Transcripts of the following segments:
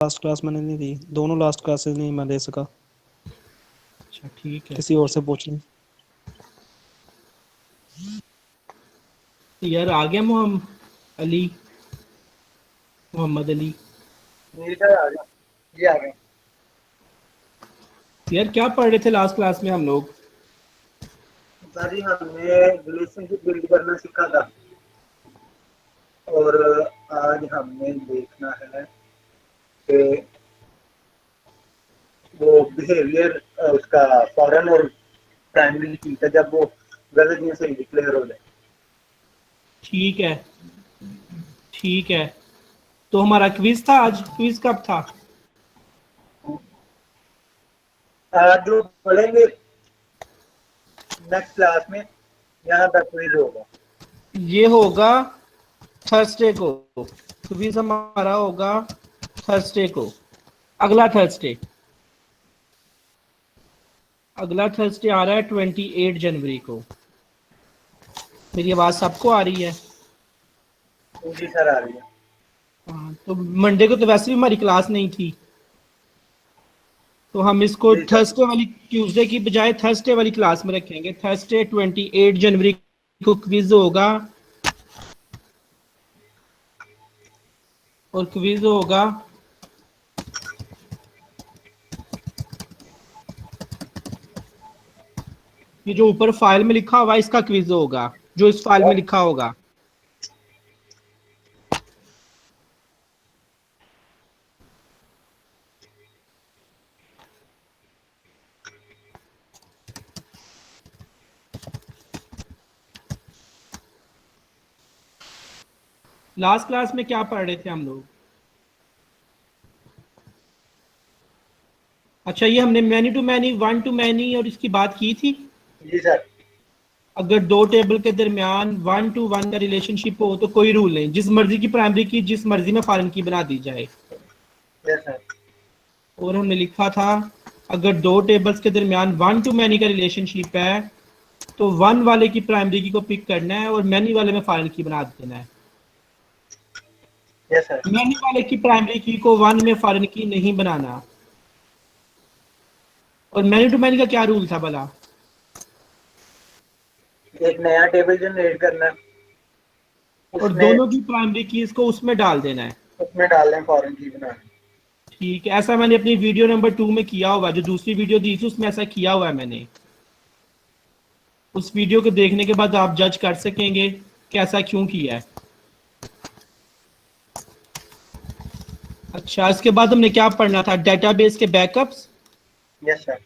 Last class मैंने नहीं दी, दोनों लास्ट क्लासेस नहीं मैं दे सका। अच्छा ठीक है। किसी और से पूछ लें। यार आ गया मोहम्मद अली। जी सर आ गया। जी आ गया। यार क्या पढ़ रहे थे लास्ट क्लास में हम लोग? सर जी हमने रिलेशनशिप बिल्ड करना सीखा था और आज हमने देखना है कि वो बिहेवियर उसका फॉरेन और प्राइमरी की था जब वो गलत में सही डिक्लेयर हो जाए। ठीक है ठीक है। तो हमारा क्विज था आज, क्विज कब था? आज जो पढ़ेंगे नेक्स्ट क्लास में यहाँ तक क्विज होगा। ये होगा थर्सडे को। क्विज हमारा होगा थर्सडे को, अगला थर्सडे। अगला थर्सडे आ रहा है 28 जनवरी को। मेरी आवाज सबको आ रही है? जी सर आ रही है। हाँ, तो मंडे को तो वैसे भी हमारी क्लास नहीं थी, तो हम इसको जी सर। थर्सडे वाली, ट्यूसडे की बजाय थर्सडे वाली क्लास में रखेंगे। थर्सडे 28 जनवरी को क्विज होगा, और क्विज होगा ये जो ऊपर फाइल में लिखा हुआ है, इसका क्विज होगा, जो इस फाइल में लिखा होगा। लास्ट क्लास में क्या पढ़ रहे थे हम लोग? अच्छा, ये हमने many to many, one to many और इसकी बात की थी। जी सर। अगर दो टेबल के दरमियान वन टू वन का रिलेशनशिप हो तो कोई रूल नहीं, जिस मर्जी की प्राइमरी की जिस मर्जी में फॉरेन की बना दी जाए। Yes sir. और हमने लिखा था अगर दो टेबल्स के दरमियान वन टू मैनी का रिलेशनशिप है तो वन वाले की प्राइमरी की को पिक करना है और मैनी वाले में फॉरेन की बना देना है। Yes sir. मैनी वाले की प्राइमरी की को वन में फॉरेन की नहीं बनाना। और मैनी टू मैनी का क्या रूल था भला? एक नया टेबल जनरेट करना है, और उसमें दोनों की प्राइमरी कीज को उसमें डाल देना है। उसमें डालना है फॉरेन की बनाना। ठीक है, ऐसा मैंने अपनी वीडियो नंबर 2 में किया हुआ है, जो दूसरी वीडियो दी थी उसमें ऐसा किया हुआ है मैंने। उस वीडियो को देखने के बाद आप जज कर सकेंगे कि ऐसा क्यों किया है। अच्छा, इसके बाद हमने क्या पढ़ना था? डेटाबेस के बैकअप्स। Yes sir.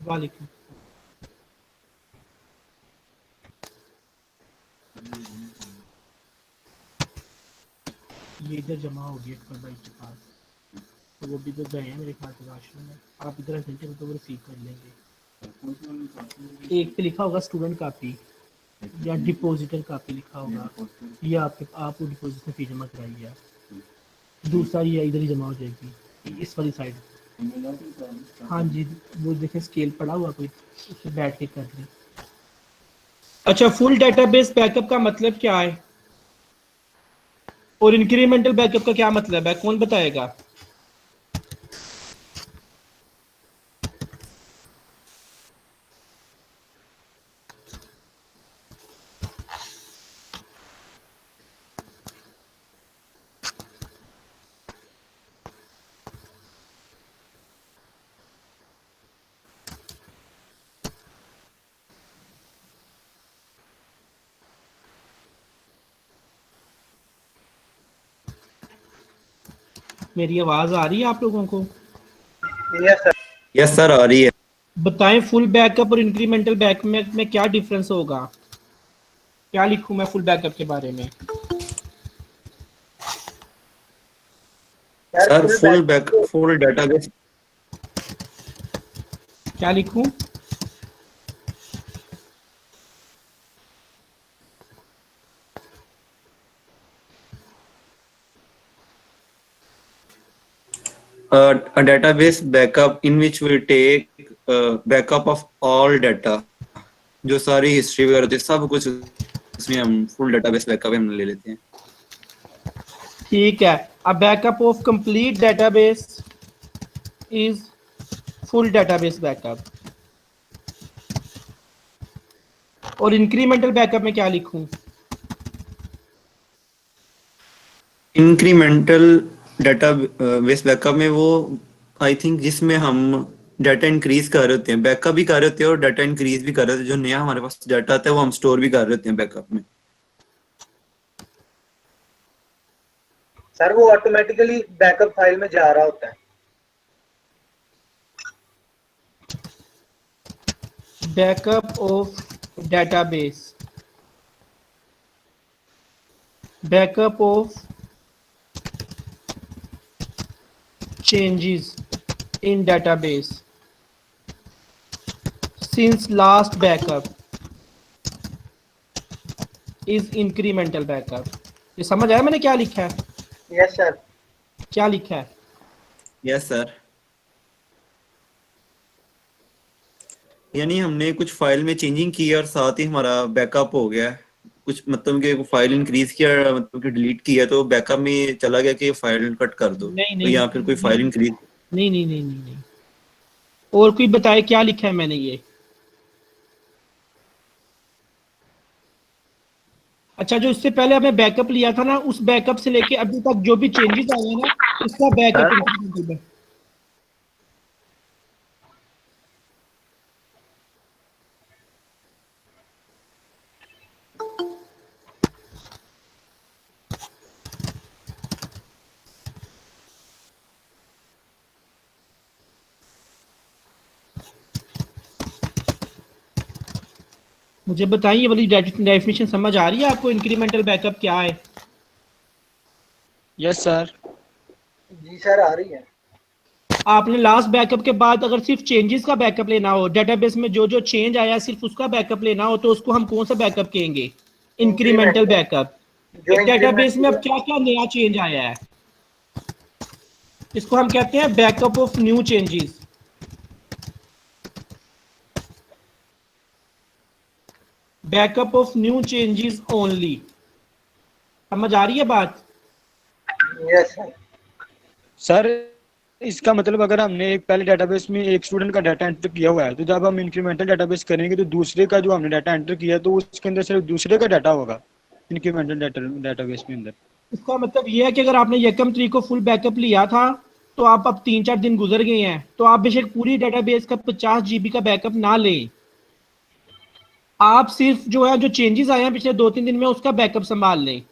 वालेकुम। ये इधर जमा हो गया अकबर भाई के पास, तो वो भी तो गए हैं मेरे ख्याल से वाशरूम में। आप इधर आ जाइए तो वो रिसीव कर लेंगे। एक पे लिखा होगा स्टूडेंट कापी या डिपॉजिटर कापी लिखा होगा, ये आपके आप डिपॉजिट में फी जमा कराइए आप। दूसरा ये इधर ही जमा हो जाएगी इस वाली साइड। हाँ जी, वो देखें स्केल पड़ा हुआ कोई, उससे बैठ के कर लें। अच्छा, फुल डेटाबेस बैकअप का मतलब क्या है और इंक्रीमेंटल बैकअप का क्या मतलब है, कौन बताएगा? मेरी आवाज आ रही है आप लोगों को? Yes sir. यस सर आ रही है। बताएं फुल बैकअप और इंक्रीमेंटल बैकअप में क्या डिफरेंस होगा? क्या लिखूं मैं फुल बैकअप के बारे में? यार sir full full back back full database क्या लिखूं? a database backup in which we take backup of all data जो सारी हिस्ट्री वगैरह होती है सब कुछ उसमें हम फुल डेटाबेस बैकअप हम ले लेते हैं। ठीक है, a backup of complete database is full database backup. और इंक्रीमेंटल बैकअप में क्या लिखूं? इंक्रीमेंटल डेटाबेस बैकअप में वो आई थिंक जिसमें हम डाटा इंक्रीज कर रहे होते हैं, बैकअप भी कर रहे होते हैं और डाटा इंक्रीज भी कर रहे होते हैं। जो नया हमारे पास डाटा आता है वो हम स्टोर भी कर रहे होते हैं बैकअप में। सर वो ऑटोमेटिकली बैकअप फाइल में जा रहा होता है। Backup of database, backup of changes in database since last backup is incremental backup। ये समझ आया मैंने क्या लिखा है? Yes sir. क्या लिखा है? Yes sir. यानी हमने कुछ फाइल में चेंजिंग की और साथ ही हमारा बैकअप हो गया। कुछ मतलब कि फाइल इंक्रीज किया, मतलब कि डिलीट किया तो बैकअप में चला गया कि फाइल कट कर दो। नहीं तो नहीं या फिर कोई फाइल इंक्रीज। नहीं नहीं नहीं नहीं नहीं। और कोई बताए क्या लिखा है मैंने ये? अच्छा, जो इससे पहले आपने बैकअप लिया था ना, उस बैकअप से लेके अभी तक जो भी चेंजेस आए हैं ना, उसका बैकअप इंक्रीमेंटल है। मुझे बताइए, वाली डेफिनेशन समझ आ रही है आपको? इंक्रीमेंटल बैकअप क्या है? Yes sir. जी सर आ रही है। आपने लास्ट बैकअप के बाद अगर सिर्फ चेंजेस का बैकअप लेना हो, डेटाबेस में जो जो चेंज आया सिर्फ उसका बैकअप लेना हो, तो उसको हम कौन सा बैकअप कहेंगे? Incremental backup. जो एक डेटाबेस में इंक्रीमेंट अब क्या क्या नया चेंज आया है, इसको हम कहते हैं backup of new changes. Backup of new changes only. समझ आ रही है बात? Yes sir. सर इसका मतलब अगर हमने एक पहले डेटाबेस में एक स्टूडेंट का डाटा एंटर किया हुआ है, तो जब हम इंक्रीमेंटल डेटाबेस करेंगे तो दूसरे का जो हमने डाटा एंटर किया है तो उसके अंदर सिर्फ दूसरे का डाटा होगा इंक्रीमेंटल डेटाबेस में अंदर। इसका मतलब यह है कि अगर आपने यकम तरीक को फुल बैकअप लिया था, तो आप अब 3-4 दिन गुजर गए हैं, तो आप बेशक पूरी डेटाबेस का 50 GB का बैकअप ना लें। आप सिर्फ जो है जो चेंजेस आए हैं पिछले 2-3 दिन में उसका बैकअप संभाल लें।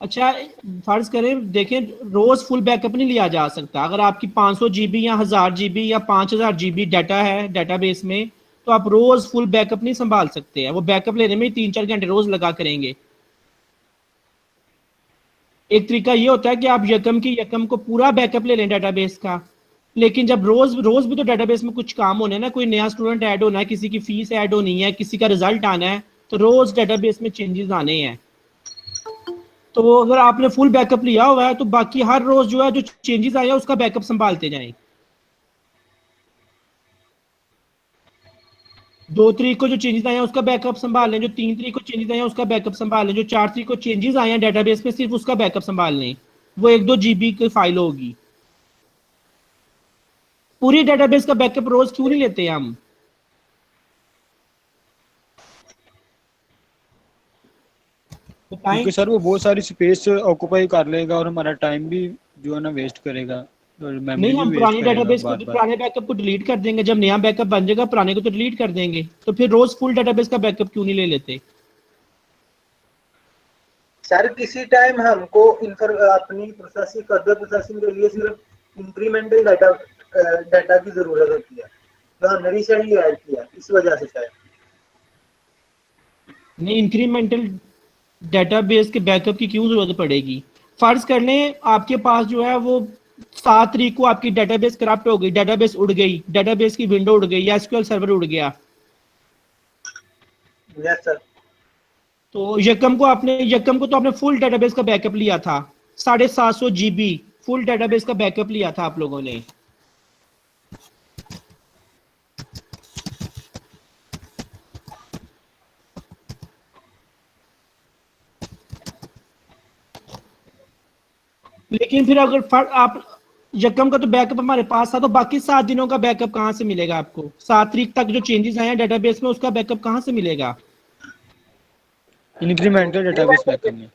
अच्छा, फर्ज करें, देखें, रोज फुल बैकअप नहीं लिया जा सकता। अगर आपकी 500 GB या 1000 GB या 5000 GB डाटा है डेटाबेस में, तो आप रोज फुल बैकअप नहीं संभाल सकते हैं। वो बैकअप लेने में 3-4 घंटे रोज लगा करेंगे। एक तरीका ये होता है कि आप यकम को पूरा बैकअप ले लें डेटाबेस का, लेकिन जब रोज रोज भी तो डेटाबेस में कुछ काम होने ना, कोई नया स्टूडेंट ऐड होना है, किसी की फीस ऐड होनी है, किसी का रिजल्ट आना है, तो रोज डेटाबेस में चेंजेस आने हैं। तो अगर आपने फुल बैकअप लिया हुआ है तो बाकी हर रोज जो है जो चेंजेस आया उसका बैकअप संभालते जाएं। 2 तारीख को जो चेंजेस आए हैं उसका बैकअप संभाल लें, जो 3 तारीख को चेंजेस आए हैं उसका बैकअप संभाल लें, जो 4 तारीख को चेंजेस आए हैं डेटाबेस में सिर्फ उसका बैकअप संभाल लें। वो 1-2 GB की फाइल होगी। पूरी डेटाबेस का बैकअप रोज क्यों नहीं लेते हम? बताएं। क्योंकि सर वो बहुत सारी स्पेस ऑक्यूपाई कर लेगा और हमारा टाइम भी जो है ना वेस्ट करेगा और मेमोरी नहीं, भी हम वेस्ट पुरानी करेगा डेटाबेस को, बार बार। पुराने बैकअप को डिलीट कर देंगे। जब नया बैकअप बन जाएगा पुराने को तो डिलीट कर देंगे। तो फिर रोज फुल डेटाबेस का बैकअप क्यों नहीं ले लेते? सर किसी टाइम हमको अपनी प्रोसेसिंग फर्दर प्रोसेसिंग के लिए सिर्फ इंक्रीमेंटल डाटा की जरूरत होती है, तो हमने रिसेंटली ऐड किया इस वजह से शायद। नहीं, इंक्रीमेंटल डेटाबेस के बैकअप की क्यों जरूरत पड़ेगी? फर्ज कर लें आपके पास जो है वो 7 तारीख को आपकी डेटाबेस करप्ट हो गई, डेटाबेस उड़ गई, डेटाबेस की विंडो उड़ गई या एसक्यूएल सर्वर उड़ गया। Yes sir. तो यकम को तो आपने फुल डेटाबेस का बैकअप लिया था, 750 GB फुल डेटाबेस का बैकअप लिया था आप लोगों ने। लेकिन फिर अगर आप यकम का तो बैकअप हमारे पास था, तो बाकी 7 दिनों का बैकअप कहाँ से मिलेगा आपको? 7 तारीख तक जो चेंजेस आए हैं डेटाबेस में, उसका बैकअप कहाँ से मिलेगा? इंक्रीमेंटल डेटाबेस बैकअप में।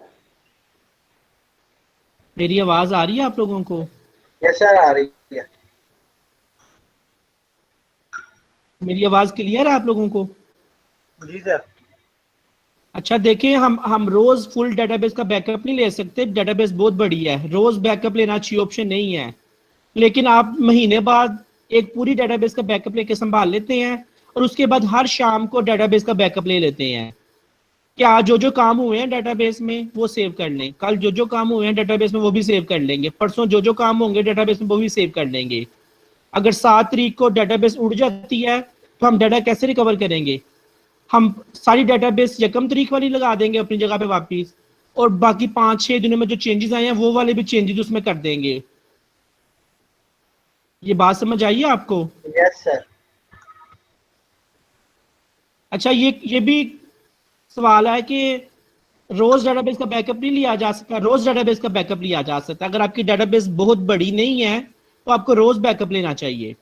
मेरी आवाज आ रही है आप लोगों को? यस सर, आ रही है। मेरी आवाज क्लियर है आप लोगों को? जी सर। अच्छा देखिए, हम रोज फुल डेटाबेस का बैकअप नहीं ले सकते, डेटाबेस बहुत बड़ी है, रोज बैकअप लेना अच्छी ऑप्शन नहीं है। लेकिन आप महीने बाद एक पूरी डेटाबेस का बैकअप लेके संभाल लेते हैं, और उसके बाद हर शाम को डेटाबेस का बैकअप ले लेते हैं। क्या जो जो काम हुए हैं डेटाबेस में वो सेव कर लें, कल जो जो काम हुए हैं डेटाबेस में वो भी सेव कर लेंगे, परसों जो जो काम होंगे डेटाबेस में वो भी सेव कर लेंगे। अगर 7 तारीख को डेटाबेस उड़ जाती है तो हम डाटा कैसे रिकवर करेंगे? हम सारी डेटाबेस यकम तारीख वाली लगा देंगे अपनी जगह पे वापस, और बाकी 5-6 दिनों में जो चेंजेस आए हैं वो वाले भी चेंजेस उसमें कर देंगे। ये बात समझ आई है आपको? Yes sir. अच्छा, ये भी सवाल है कि रोज डेटाबेस का बैकअप नहीं लिया जा सकता। रोज डेटाबेस का बैकअप लिया जा सकता है। अगर आपकी डेटाबेस बहुत बड़ी नहीं है तो आपको रोज बैकअप लेना चाहिए,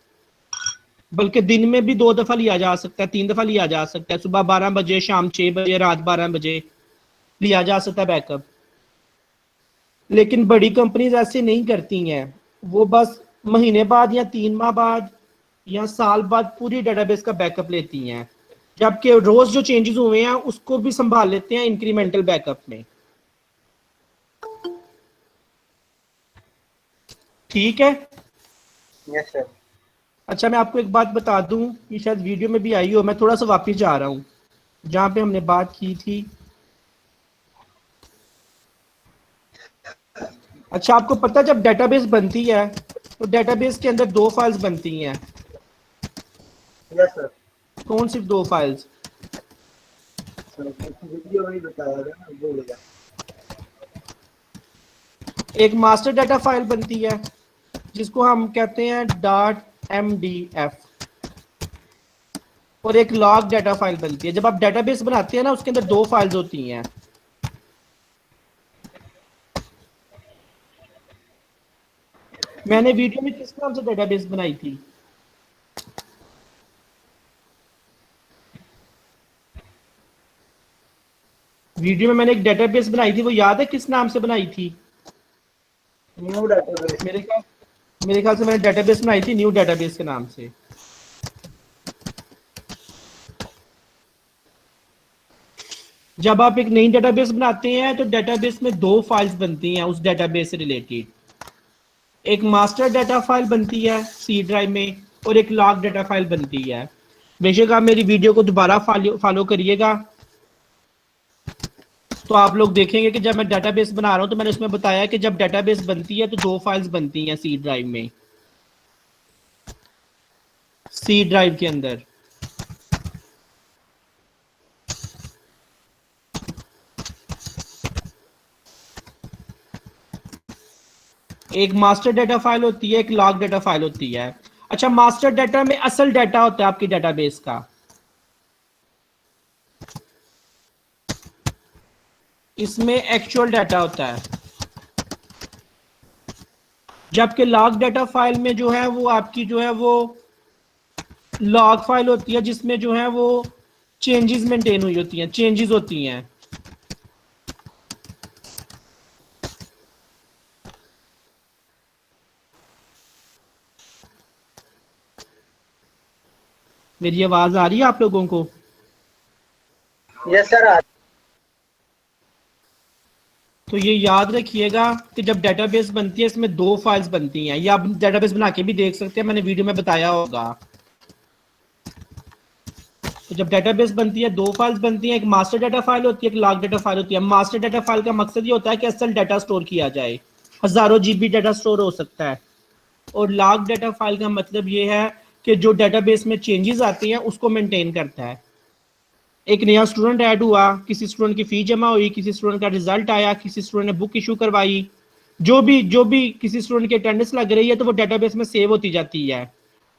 बल्कि दिन में भी 2 दफा लिया जा सकता है, 3 दफा लिया जा सकता है, सुबह 12 बजे, शाम 6 बजे, रात 12 बजे लिया जा सकता है बैकअप। लेकिन बड़ी कंपनीज ऐसे नहीं करती हैं, वो बस महीने बाद या 3 माह बाद या साल बाद पूरी डेटाबेस का बैकअप लेती हैं, जबकि रोज जो चेंजेस हुए हैं उसको भी संभाल लेते हैं इंक्रीमेंटल बैकअप में। ठीक है? Yes sir. अच्छा, मैं आपको एक बात बता दूं, ये शायद वीडियो में भी आई हो, मैं थोड़ा सा वापस जा रहा हूं जहां पे हमने बात की थी। अच्छा, आपको पता है जब डेटाबेस बनती है तो डेटाबेस के अंदर 2 फाइल्स बनती हैं। Yes sir. कौन सी 2 फाइल्स? सर वीडियो में बताया था ना, भूल गया। एक मास्टर डाटा फाइल बनती है जिसको हम कहते हैं .mdf, और एक लॉग डाटा फाइल बनती है। जब आप डेटाबेस बनाते हैं ना, उसके अंदर 2 फाइल्स होती हैं। मैंने वीडियो में किस नाम से डेटाबेस बनाई थी? वीडियो में मैंने एक डेटाबेस बनाई थी, वो याद है किस नाम से बनाई थी? New database. मेरे ख्याल से मैंने डेटाबेस बनाई थी न्यू डेटाबेस के नाम से। जब आप एक नई डेटाबेस बनाते हैं तो डेटाबेस में 2 फाइल्स बनती हैं उस डेटाबेस से रिलेटेड। एक मास्टर डाटा फाइल बनती है सी ड्राइव में, और एक लॉग डाटा फाइल बनती है। बेशक आप मेरी वीडियो को दोबारा फॉलो करिएगा तो आप लोग देखेंगे कि जब मैं डेटाबेस बना रहा हूं तो मैंने उसमें बताया कि जब डेटाबेस बनती है तो 2 फाइल्स बनती हैं सी ड्राइव में, सी ड्राइव के अंदर। एक मास्टर डाटा फाइल होती है, एक लॉग डाटा फाइल होती है। अच्छा, मास्टर डाटा में असल डाटा होता है आपकी डेटाबेस का, इसमें एक्चुअल डाटा होता है। जबकि लॉग डाटा फाइल में जो है वो आपकी जो है वो लॉग फाइल होती है, जिसमें जो है वो चेंजेस मेंटेन हुई होती हैं, चेंजेस होती हैं। मेरी आवाज आ रही है आप लोगों को? Yes sir. तो ये याद रखिएगा कि जब डेटाबेस बनती है इसमें 2 फाइल्स बनती हैं। ये आप डेटाबेस बना के भी देख सकते हैं, मैंने वीडियो में बताया होगा। तो जब डेटाबेस बनती है 2 फाइल्स बनती हैं, एक मास्टर डाटा फाइल होती है, एक लॉग डाटा फाइल होती है। मास्टर डाटा फाइल का मकसद ये होता है कि असल डाटा स्टोर किया जाए, हजारों जीबी डाटा स्टोर हो सकता है। और लॉग डाटा फाइल का मतलब ये है कि जो डेटाबेस में चेंजेस आती हैं उसको मेंटेन करता है। एक नया स्टूडेंट ऐड हुआ, किसी स्टूडेंट की फी जमा हुई, किसी स्टूडेंट का रिजल्ट आया, किसी स्टूडेंट ने बुक इशू करवाई, जो भी किसी स्टूडेंट की अटेंडेंस लग रही है तो वो डेटाबेस में सेव होती जाती है।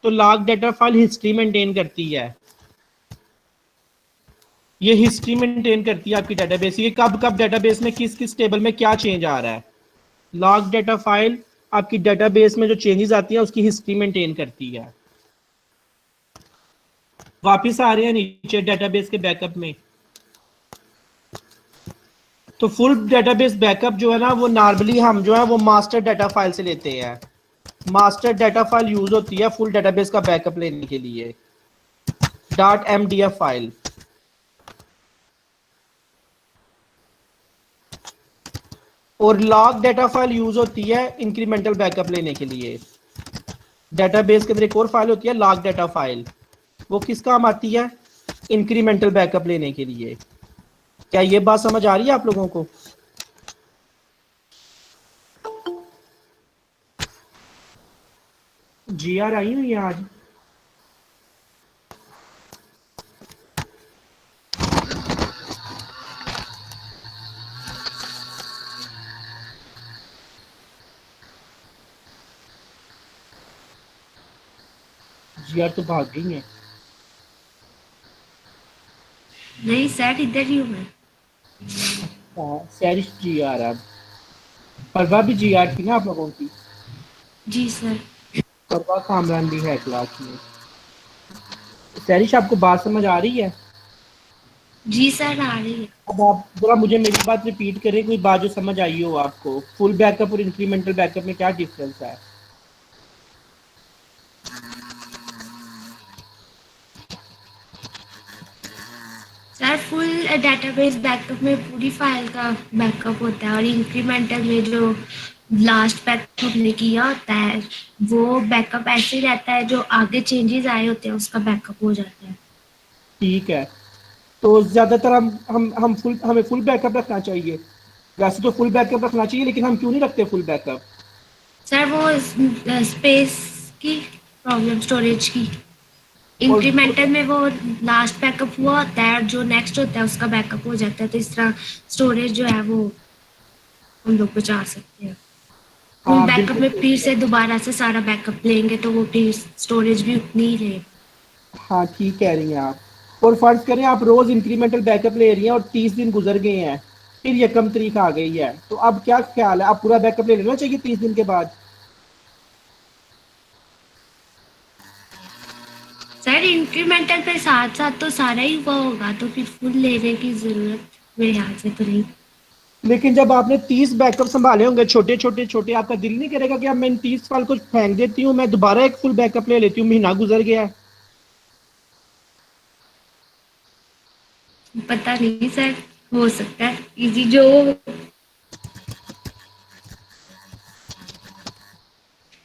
तो log data file history maintain करती है, ये हिस्ट्री मेंटेन करती है आपकी डेटाबेस, ये कब कब डेटाबेस में किस किस टेबल में क्या चेंज आ रहा है। लॉग डाटा फाइल आपकी डेटाबेस में जो चेंजेस आती है उसकी हिस्ट्री मेंटेन करती है। वापिस आ रहे हैं नीचे डेटाबेस के बैकअप में। तो फुल डेटाबेस बैकअप जो है ना वो नॉर्मली हम जो है वो मास्टर डाटा फाइल से लेते हैं। मास्टर डाटा फाइल यूज होती है फुल डेटाबेस का बैकअप लेने के लिए, .mdf फाइल। और लॉग डाटा फाइल यूज होती है इंक्रीमेंटल बैकअप लेने के लिए। डेटाबेस के अंदर एक और फाइल होती है लॉग डाटा फाइल, वो किस काम आती है? इंक्रीमेंटल बैकअप लेने के लिए। क्या ये बात समझ आ रही है आप लोगों को? GR आई हुई है आज? GR तो भाग गई है। नहीं सर, इधर ही हूँ मैं। सैरिश GR है। परवा भी GR थी ना आप लोगों की? जी सर। परवा कामरान भी है क्लास में। सैरिश आपको बात समझ आ रही है? जी सर, आ रही है। अब आप जरा मुझे मेरी बात रिपीट करें, कोई बात जो समझ आई हो आपको। फुल बैकअप और इंक्रीमेंटल बैकअप में क्या डिफरेंस है? सर फुल डेटाबेस बैकअप में पूरी फाइल का बैकअप होता है और इंक्रीमेंटल में जो लास्ट बैकअप हमने किया होता है वो बैकअप ऐसे ही रहता है, जो आगे चेंजेस आए होते हैं उसका बैकअप हो जाता है। ठीक है, तो ज्यादातर हमें फुल बैकअप रखना चाहिए। वैसे तो फुल बैकअप रखना चाहिए, लेकिन हम क्यों नहीं रखते फुल बैकअप? सर वो स्पेस की प्रॉब्लम, स्टोरेज की। और इंक्रीमेंटल में वो लास्ट बैकअप हुआ होता है और जो नेक्स्ट होता है उसका बैकअप हो जाता है, तो इस तरह स्टोरेज जो है वो हम लोग बचा सकते हैं। फुल हाँ बैकअप में बिल्कुल। फिर से दोबारा से सारा बैकअप लेंगे तो वो फिर स्टोरेज भी उतनी ही लेगी। हाँ ठीक कह रही हैं आप। और फर्ज करें आप रोज इंक्रीमेंटल बैकअप ले रही हैं और 30 दिन गुजर गए हैं, फिर ये कम तारीख आ गई है, तो अब क्या ख्याल है? आप पूरा बैकअप ले लेना चाहिए 30 दिन के बाद? सर इंक्रीमेंटल पे साथ साथ तो सारा ही हुआ होगा, तो फिर फुल लेने की जरूरत मेरे ख्याल से तो नहीं। लेकिन जब आपने 30 बैकअप संभाले होंगे छोटे छोटे छोटे, आपका दिल नहीं करेगा कि अब मैं इन 30 फाइल को फेंक देती हूँ, मैं दोबारा एक फुल बैकअप ले लेती हूँ, महीना गुजर गया है। पता नहीं सर, हो सकता है इजी जो।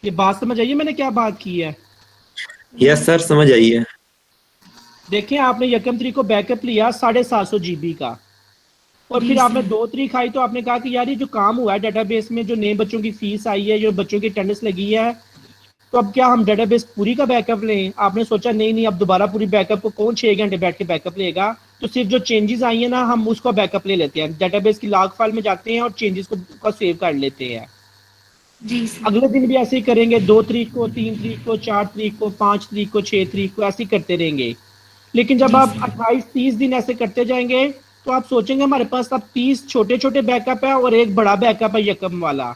ये बात समझ आइए मैंने क्या बात की है? यस सर, समझ आई है। देखें, आपने यकम तारीख को बैकअप लिया 750 GB का, और जी फिर आपने सर। 2 तारीख आई तो आपने कहा कि यार ये जो काम हुआ है डेटाबेस में, जो नए बच्चों की फीस आई है, जो बच्चों की अटेंडेंस लगी है, तो अब क्या हम डेटाबेस पूरी का बैकअप लें? आपने सोचा नहीं नहीं, अब दोबारा पूरी बैकअप को कौन 6 घंटे बैठ के बैकअप लेगा, तो सिर्फ जो चेंजेस आई है ना हम उसको बैकअप ले लेते हैं, डेटाबेस की लॉग फाइल में जाते हैं और चेंजेस को सेव कर लेते हैं। जी सर। अगले दिन भी ऐसे ही करेंगे, 2 तारीख को, 3 तारीख को, 4 तारीख को, 5 तारीख को, 6 तारीख को, ऐसे ही करते रहेंगे। लेकिन जब जी आप सर। 28-30 दिन ऐसे करते जाएंगे तो आप सोचेंगे हमारे पास अब 30 छोटे छोटे बैकअप है और एक बड़ा बैकअप है यकम वाला,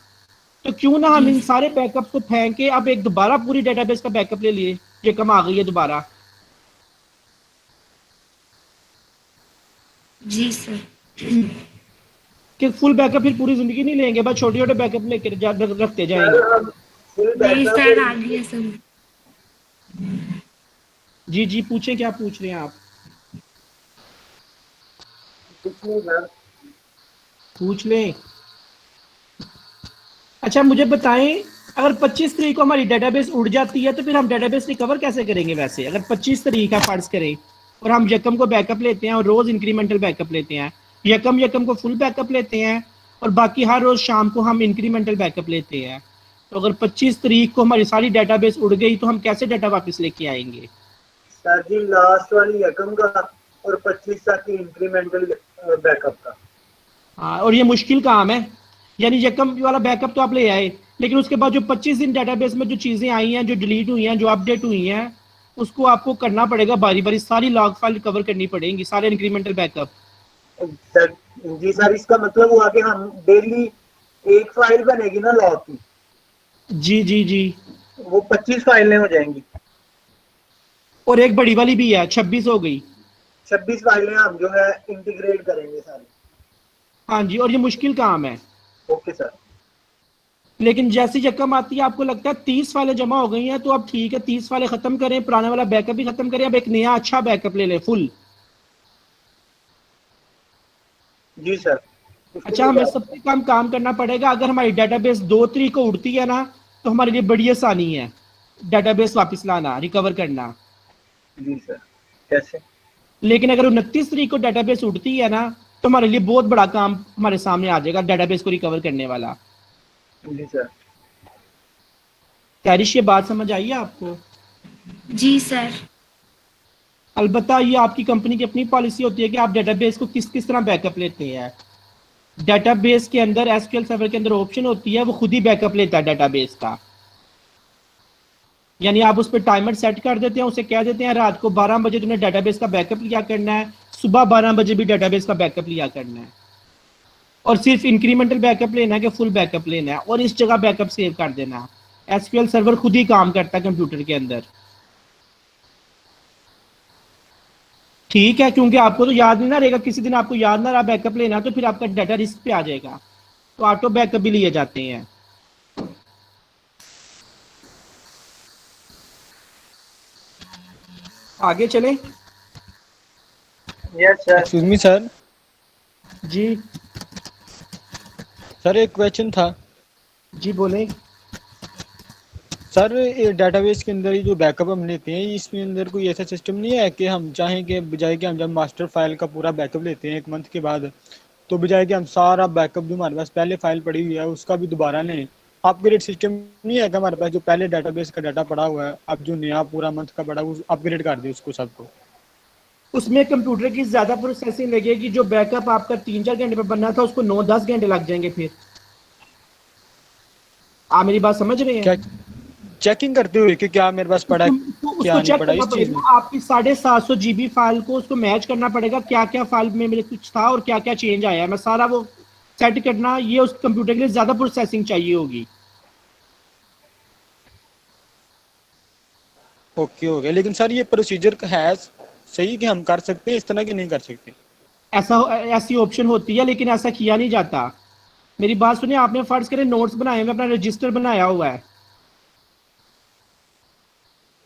तो क्यों ना हम जी इन सारे बैकअप को फेंक के अब एक दोबारा पूरी डेटाबेस का बैकअप ले लिए। यकम आ गई है दोबारा, जी सर। कि फुल बैकअप फिर पूरी जिंदगी नहीं लेंगे, बस छोटे छोटे बैकअप लेकर रखते जाएंगे। सर हम फुल नहीं बैकअप सर, और आ गया समझ। जी जी पूछें, क्या पूछ रहे हैं आप? कुछ नहीं सर। पूछ लें। अच्छा मुझे बताएं, अगर 25 तारीख को हमारी डेटाबेस उड़ जाती है तो फिर हम डेटाबेस रिकवर कैसे करेंगे? वैसे अगर 25 तारीख का फर्ज करें और हम यकम को बैकअप लेते हैं और रोज इंक्रीमेंटल बैकअप लेते हैं, यकम यकम को फुल बैकअप लेते हैं और बाकी हर रोज शाम को हम इंक्रीमेंटल बैकअप लेते हैं, तो अगर 25 तारीख को हमारी सारी डेटाबेस उड़ गई तो हम कैसे डाटा वापस लेके आएंगे? सर जी लास्ट वाली यकम का और 25 तक की इंक्रीमेंटल बैकअप का। हाँ, और ये मुश्किल काम है, यानी यकम वाला बैकअप तो आप ले आए, लेकिन उसके बाद जो 25 दिन डेटाबेस में जो चीज़ें आई हैं, जो डिलीट हुई हैं, जो अपडेट हुई हैं, उसको आपको करना पड़ेगा बारी बारी, सारी लॉग फाइल कवर करनी पड़ेगी, सारे इंक्रीमेंटल बैकअप। सर जी सर, इसका मतलब हुआ कि हम डेली एक फाइल बनेगी ना लॉ की, जी जी जी। वो 25 फाइलें हो जाएंगी। और एक बड़ी वाली भी है, 26 हो गई। 26 फाइलें हम जो है इंटीग्रेट करेंगे सारी। हाँ जी, और ये मुश्किल काम है। Okay sir. लेकिन जैसी रकम आती है, आपको लगता है 30 फाइलें जमा हो गई हैं, तो अब ठीक है, 30 फाइलें खत्म करें, पुराने वाला बैकअप भी खत्म करें, अब एक नया अच्छा बैकअप ले लें फुल। जी सर, उसके अच्छा, लिए हमें क्या? सबसे कम काम करना पड़ेगा। अगर हमारी डेटाबेस 2 तारीख को उड़ती है ना, तो हमारे लिए बड़ी आसानी है डेटाबेस वापस लाना, रिकवर करना। जी सर, कैसे? लेकिन अगर 29 तारीख को डेटाबेस उड़ती है ना, तो हमारे लिए बहुत बड़ा काम हमारे सामने आ जाएगा डेटाबेस को रिकवर करने वाला। जी सर। कैरिश, ये बात समझ आई है आपको? जी सर। अलबत्ता ये आपकी कंपनी की अपनी पॉलिसी होती है कि आप डेटाबेस को किस किस तरह बैकअप लेते हैं। डेटाबेस के अंदर, एसक्यूएल सर्वर के अंदर ऑप्शन होती है, वो खुद ही बैकअप लेता है डेटाबेस का। यानी आप उस पर टाइमर सेट कर देते हैं, उसे कह देते हैं रात को 12 बजे तुमने डेटाबेस का बैकअप लिया करना है, सुबह 12 बजे भी डेटाबेस का बैकअप लिया करना है। और सिर्फ इंक्रीमेंटल बैकअप लेना है कि फुल बैकअप लेना है, और इस जगह बैकअप सेव कर देना है। एसक्यूएल सर्वर खुद ही काम करता है कंप्यूटर के अंदर। ठीक है, क्योंकि आपको तो याद नहीं ना रहेगा, किसी दिन आपको याद ना रहा बैकअप लेना, तो फिर आपका डाटा रिस्क पे आ जाएगा। तो ऑटो बैकअप भी लिए जाते हैं। आगे चले। Yes sir. Excuse me sir. जी सर एक क्वेश्चन था। जी बोले। सर ये डेटाबेस के अंदर ही जो बैकअप हम लेते हैं, इसमें अंदर कोई ऐसा सिस्टम नहीं है कि हम चाहें कि बजाय कि हम जब मास्टर फाइल का पूरा बैकअप लेते हैं 1 मंथ के बाद, तो बजाय कि हम सारा बैकअप जो हमारे पास पहले फाइल पड़ी हुई है उसका भी दोबारा लें, अपग्रेड सिस्टम नहीं है कि हमारे पास जो पहले डेटाबेस का डाटा पड़ा हुआ है, अब जो नया पूरा मंथ का पड़ा है अपग्रेड कर दे उसको सबको? उसमें कंप्यूटर की ज्यादा प्रोसेसिंग लगेगी। जो बैकअप आपका 3-4 घंटे में बनना था, उसको 9-10 घंटे लग जाएंगे। फिर आप मेरी बात समझ रहे हैं? क्या चेकिंग करते हुए कि क्या मेरे पास पड़ा है, उसको क्या नहीं चेक पड़ा करना इस चीज में? पड़ेगा। आपकी 750 GB फाइल को उसको मैच करना पड़ेगा, क्या क्या फाइल में मेरे कुछ था और क्या क्या चेंज आया है, मैं सारा वो सेट करना। ये उस कंप्यूटर के लिए ज्यादा प्रोसेसिंग चाहिए होगी। ओके हो गया, लेकिन सर ये प्रोसीजर है सही कि हम कर सकते हैं इस तरह की नहीं कर सकते? ऐसा ऐसी ऑप्शन होती है, लेकिन ऐसा किया नहीं जाता। मेरी बात सुनिए, आपने फर्ज करें नोट्स बनाए हुए, अपना रजिस्टर बनाया हुआ है।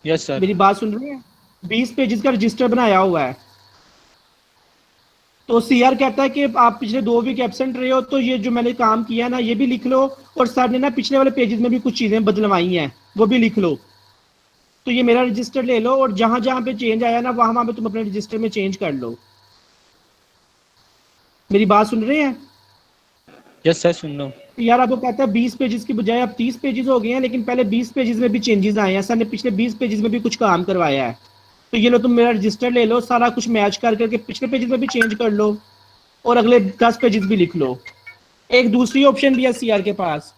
Yes sir. मेरी बात सुन रहे हैं? 20 पेजेस का रजिस्टर बनाया हुआ है। तो सीआर कहता है कि आप पिछले 2 वीक एबसेंट रहे हो, तो ये जो मैंने काम किया ना ये भी लिख लो, और सर ने ना पिछले वाले पेजेस में भी कुछ चीजें बदलवाई हैं, वो भी लिख लो। तो ये मेरा रजिस्टर ले लो, और जहां जहां पे चेंज आया ना, वहां वहां पे तुम अपने रजिस्टर में चेंज कर लो। मेरी बात सुन रहे हैं? यस सर, सुन लो। तो यार आपको कहता है 20 पेजेस की बजाय अब 30 पेजेस हो गए हैं, लेकिन पहले 20 पेजेस में भी चेंजेस आए हैं, सर ने पिछले 20 पेजेस में भी कुछ काम करवाया है। तो ये लो, तुम मेरा रजिस्टर ले लो, सारा कुछ मैच कर करके पिछले पेजेस में भी चेंज कर लो, और अगले 10 पेजेस भी लिख लो। एक दूसरी ऑप्शन भी है सीआर के पास।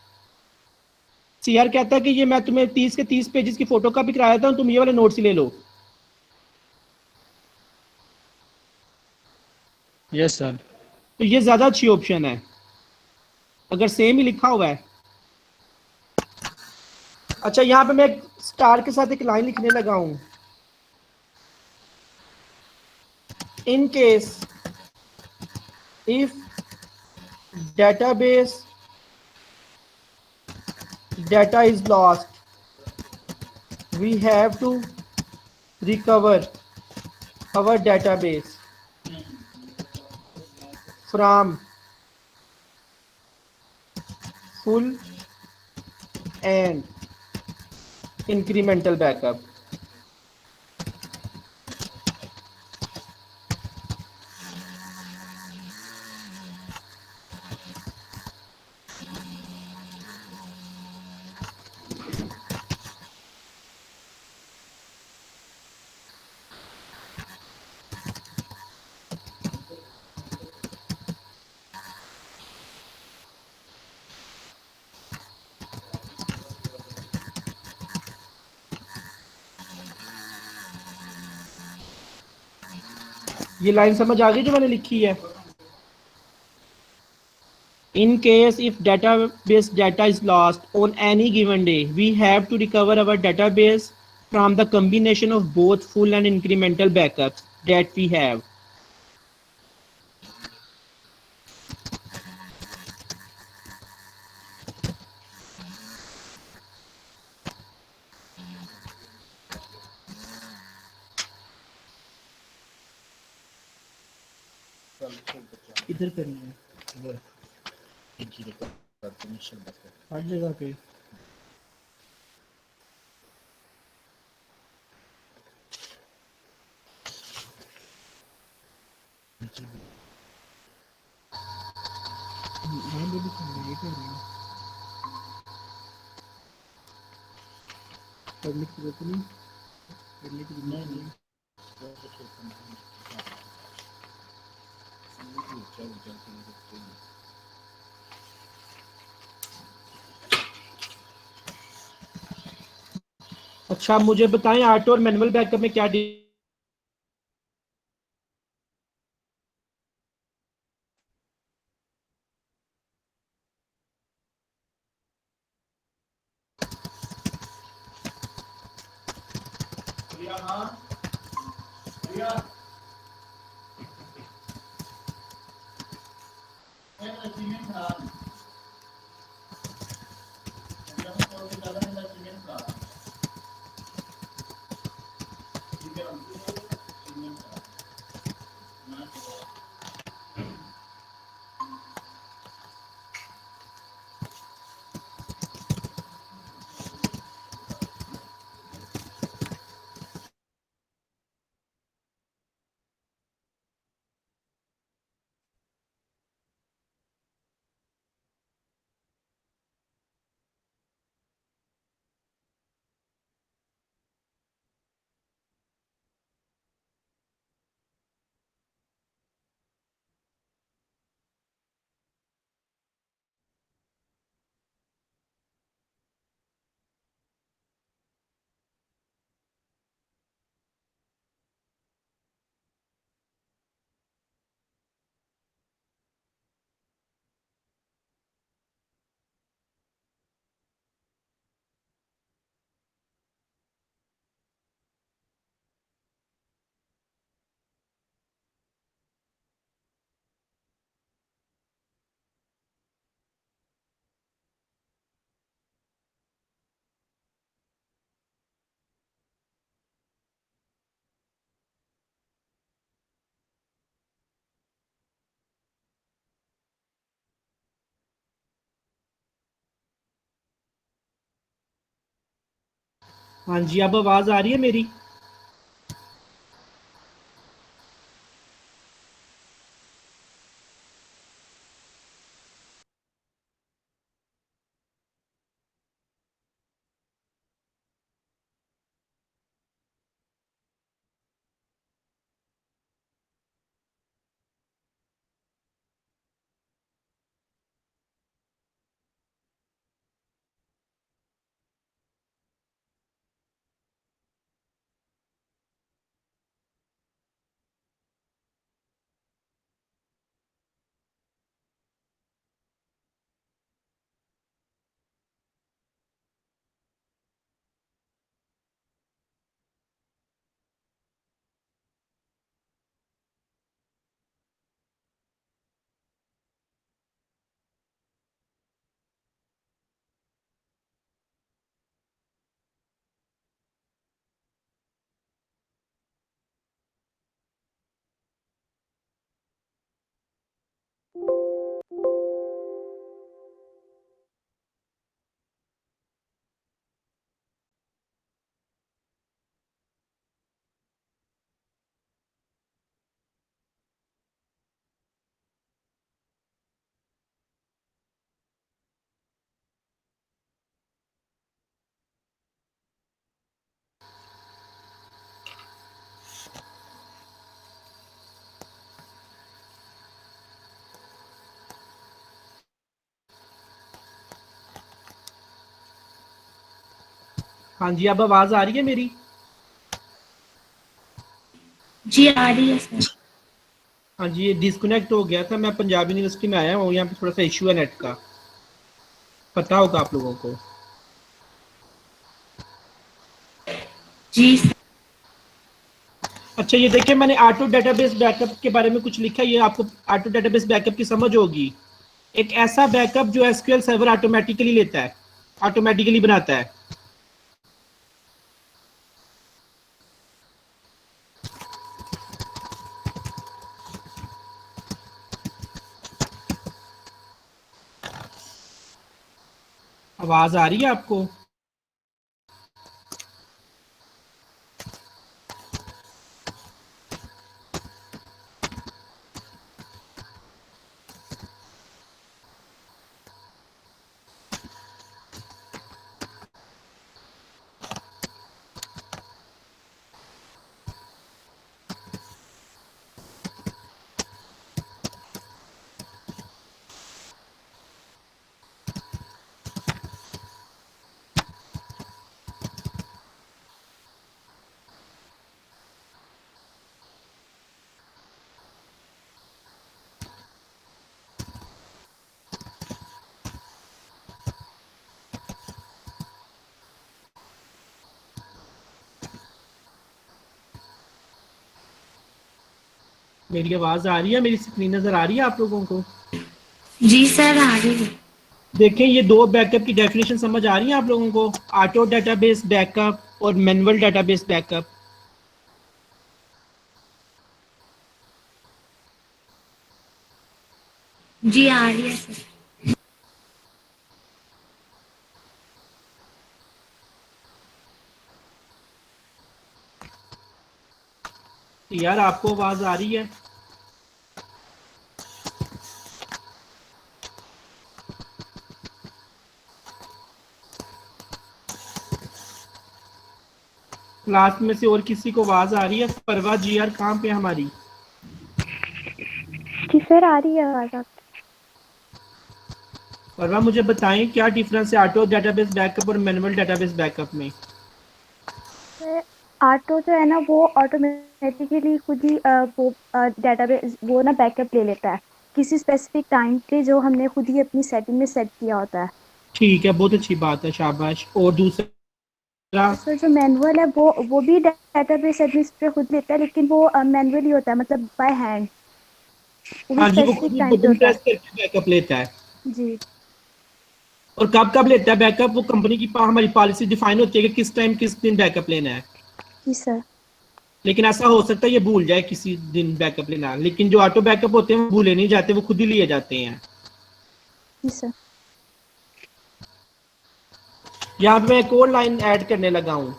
सीआर कहता है कि ये मैं तुम्हें 30 के 30 पेजेस की फोटो कॉपी करा देता हूँ, तुम ये वाले नोट्स ले लो। Yes sir. तो ये ज्यादा अच्छी ऑप्शन है, अगर सेम ही लिखा हुआ है। अच्छा, यहाँ पे मैं एक स्टार के साथ एक लाइन लिखने लगा हूं। In case if database data is lost, we have to recover our database from full and incremental backup. ये लाइन समझ आ गई जो मैंने लिखी है? In case if database data is lost on any given day, we have to recover our database from the combination of both full and incremental backups that we have. इधर करनी है हर जगह पे मैं भी करना है कर रही हूँ करने की जरूरत नहीं करने की जरूरत नहीं अच्छा मुझे बताएं ऑटो और मैनुअल बैकअप में क्या हाँ जी अब आवाज आ रही है मेरी हाँ जी अब आवाज आ रही है मेरी जी आ रही है सर हाँ जी, ये डिस्कनेक्ट हो गया था। मैं पंजाब यूनिवर्सिटी में आया हूँ, यहाँ पे थोड़ा सा इशू है नेट का, पता होगा आप लोगों को। जी सर। अच्छा ये देखिए, मैंने ऑटो डेटाबेस बैकअप के बारे में कुछ लिखा है, ये आपको ऑटो डेटाबेस बैकअप की समझ होगी। एक ऐसा बैकअप जो एसक्यूएल सर्वर ऑटोमेटिकली लेता है, ऑटोमेटिकली बनाता है। आवाज आ रही है आपको? मेरी आवाज आ रही है? मेरी स्क्रीन नजर आ रही है आप लोगों को? जी सर, आ रही है। देखें, ये दो बैकअप की डेफिनेशन समझ आ रही है आप लोगों को? ऑटो डेटाबेस बैकअप और मैनुअल डेटाबेस बैकअप। जी आ रही है सर। यार आपको आवाज आ रही है? क्लास में से और किसी को आवाज आ रही है? परवा जी यार कहाँ पे है हमारी? जी सर, आ रही है आवाज आप? परवा मुझे बताएं क्या डिफरेंस है ऑटो डेटाबेस बैकअप और मैनुअल डेटाबेस बैकअप में? सर, ऑटो जो है ना वो ऑटोमेटिकली खुद ही वो डेटाबेस वो ना बैकअप ले लेता है किसी स्पेसिफिक टाइम पे जो हमने खुद ही अपनी सेटिंग में सेट किया होता है। ठीक है, बहुत अच्छी बात है, शाबाश। और दूसरा? और सर जो मैनुअल है वो भी डेटाबेस एडमिनिस्ट्रेटर खुद लेता है, लेकिन वो मैनुअली होता है, मतलब बाय हैंड, वो भी हाँ जी, वो खुद स्पेसिफिक ही टाइम पे बटन होता प्रेस है। करके बैकअप लेता है। जी और कब कब लेता है बैकअप? वो कंपनी की हमारी पॉलिसी डिफाइन होती है कि किस टाइम किस दिन बैकअप लेना है। जी सर। लेकिन ऐसा हो सकता है ये भूल जाए किसी दिन बैकअप लेना, लेकिन जो ऑटो बैकअप होते हैं वो भूले नहीं जाते, वो खुद ही लिए जाते हैं। जी सर। यहाँ पे मैं एक और लाइन ऐड करने लगा हूँ।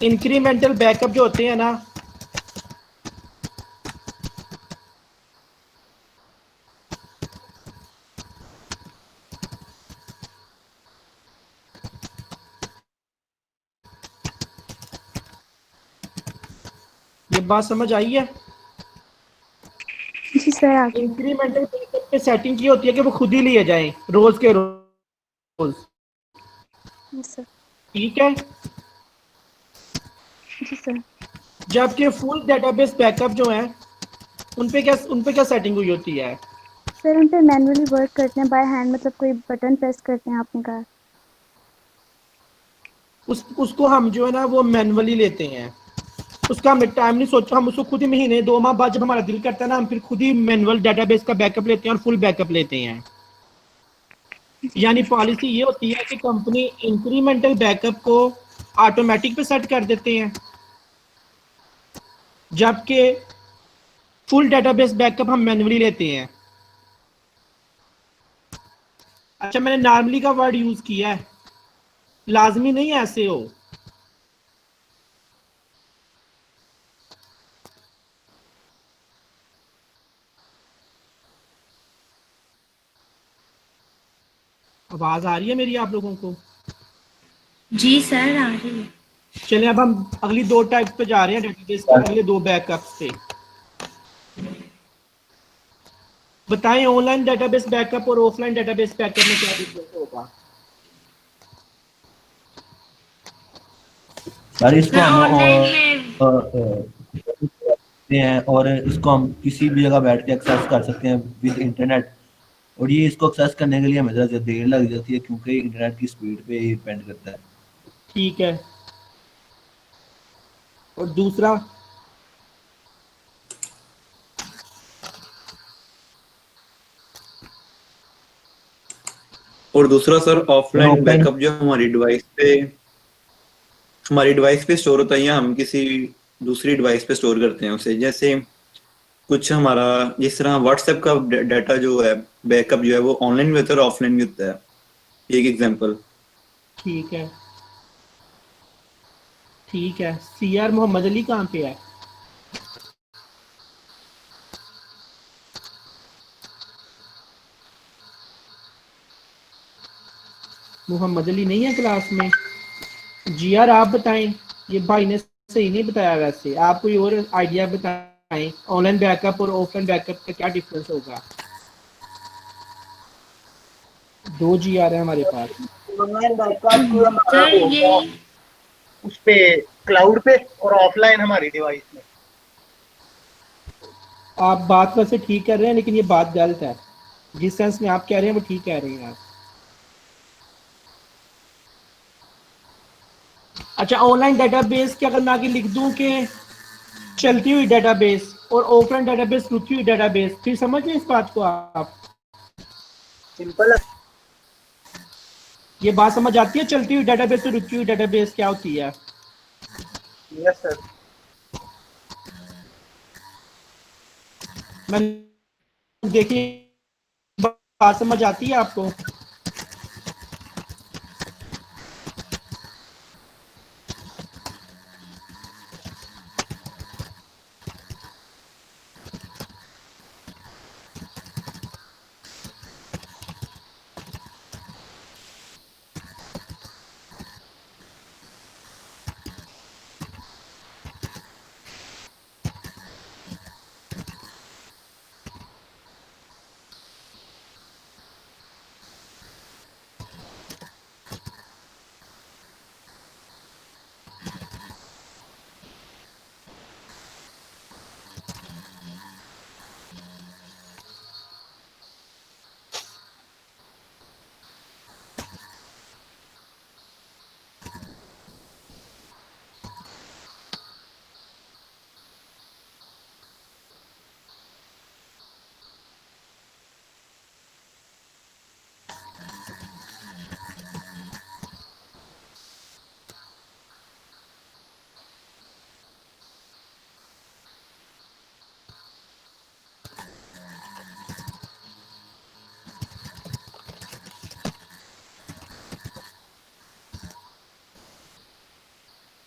इंक्रीमेंटल बैकअप जो होते हैं ना, ये बात समझ आई है? जी सर, आ गई। इंक्रीमेंटल बैकअप पे सेटिंग की होती है कि वो खुद ही लिए जाएं रोज के रोज। जी सर। ठीक है। जी सर। जबकि फुल डेटाबेस बैकअप जो है उन पे क्या सेटिंग हुई होती है? सर उन पे मैनुअली वर्क करते हैं बाय हैंड, मतलब कोई बटन प्रेस करते हैं आपने कहा। उसको हम जो है ना वो मैनुअली लेते हैं, उसका हमें टाइम नहीं सोचा, हम उसको खुद ही महीने 2 माह बाद जब हमारा दिल करता है ना, हम फिर खुद ही मैनुअल डेटाबेस का बैकअप लेते हैं और फुल बैकअप लेते हैं। यानी पॉलिसी ये होती है कि कंपनी इंक्रीमेंटल बैकअप को ऑटोमेटिक पे सेट कर देते हैं, जबकि फुल डेटाबेस बैकअप हम मैनुअली लेते हैं। अच्छा, मैंने नॉर्मली का वर्ड यूज किया है, लाजमी नहीं ऐसे हो। आवाज आ रही है मेरी आप लोगों को? जी सर, आ रही है। चलिए अब हम अगली दो टाइप पे जा रहे हैं डेटाबेस के, अगले दो बैकअप्स पे। बताएं ऑनलाइन डेटाबेस बैकअप और ऑफलाइन डेटाबेस बैकअप में क्या डिफरेंस होगा? यार इसको सर हम ऑनलाइन में हैं और इसको हम किसी भी जगह बैठ के एक्सेस कर सकते हैं विद इंटरनेट। और ये इसको एक्सेस करने के लिए हमें ज़रा देर लग जाती है क्योंकि इंटरनेट की स्पीड पे ही डिपेंड करता है। ठीक है, और दूसरा? और दूसरा सर और ऑफलाइन ऑफलाइन बैकअप जो हमारी डिवाइस पे स्टोर होता है या हम किसी दूसरी डिवाइस पे स्टोर करते हैं उसे, जैसे कुछ हमारा जिस तरह व्हाट्सएप का डाटा जो है बैकअप जो है वो ऑनलाइन भी होता है और ऑफलाइन भी होता है। एक एग्जांपल। ठीक है, ठीक है। सीआर मोहम्मद अली कहाँ पे है? मोहम्मद अली नहीं है क्लास में? जी यार आप बताएं, ये भाई ने सही नहीं बताया, वैसे आप कोई और आइडिया बताएं, ऑनलाइन बैकअप और ऑफलाइन बैकअप का क्या डिफरेंस होगा? 2 जी आ रहे हैं हमारे पास। ऑनलाइन बैकअप हमारा सर होगा यही उस पे, क्लाउड पे, और ऑफलाइन हमारी डिवाइस में। आप बात वैसे ठीक कर रहे हैं, लेकिन ये बात गलत है। जिस सेंस में आप कह रहे हैं वो ठीक कह रहे हैं आप। अच्छा, ऑनलाइन डेटाबेस के अगर मैं आगे लिख दूं कि चलती हुई डेटाबेस और ऑफलाइन डेटाबेस रुकी हुई डेटाबेस, फिर समझ लें इस बात को आप? सिंपल है। ये बात समझ आती है, चलती हुई डेटाबेस और रुकी हुई डेटाबेस क्या होती है? Yes sir. मैं देखिए, बात समझ आती है आपको?